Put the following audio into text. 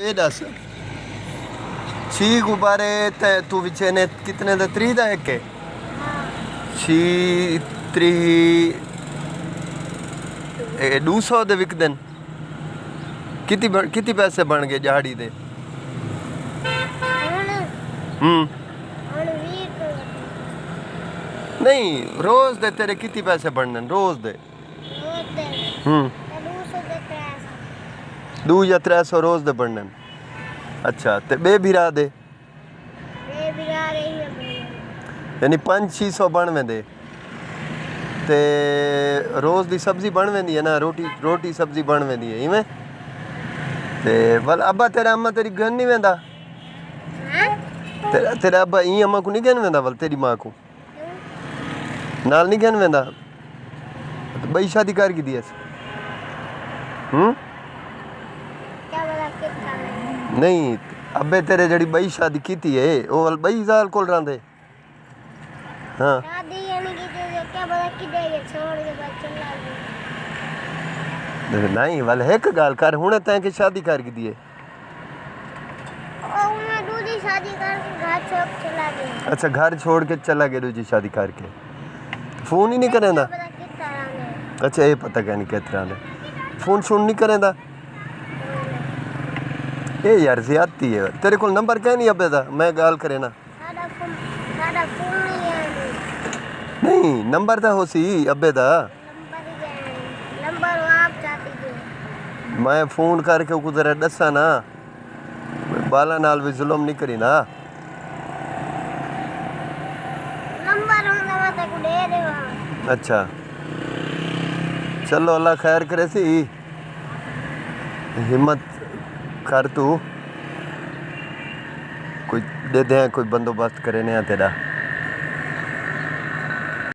ये दस 6 गुब्बारे ते तू विचे ने कितने दा 3 दा एक 6 3 200 दे विक दिन कितने पैसे बन गए दिहाड़ी दे नहीं रोज दे तेरे कितने पैसे बनने रोज दे 2 या 300 रोज दे बनने अच्छा ते बे बिरा दे यानी 500-600 बन वेंदे ते रोज दी सब्जी बन वेंदी है ना रोटी सब्जी बन वेंदी है इवें ते वल अब्बा तेरा अम्मा तेरी घर नहीं वेंदा तेरा अब्बा ई अम्मा को नहीं गन वेंदा वल तेरी मां को नाल नहीं गन वेंदा बई शादी कर की दी नहीं अबे तेरे जड़ी बई शादी कीती है ओ वल बई साल कोल रहंदे हां शादी यानी कि क्या पता किदे छोड़ के बाद चला गया नहीं वल एक गाल कर हुने तै के शादी कर की दी है ओ मैं दूसरी शादी करके घर छोड़ चला गया अच्छा घर छोड़ के चला गया दूसरी शादी करके फोन ही नहीं करेंदा अच्छा ये पता क्या नहीं किस तरह दे फोन सुन नहीं करेंदा ए यार ज़्यादती है तेरे को नंबर क्या नहीं अबे दा मैं गाल करे ना साडा फोन नहीं नंबर तो हो सी अबे दा नंबर आप चाहती थी मैं फोन करके कुछ दसा ना बाला नाल भी जुल्म नहीं करी ना नंबर होंदा मैं तेको दे देवा अच्छा चलो अल्लाह खैर करे सी हिम्मत कर तू कोई दे दे कोई बंदोबस्त करे ने तेरा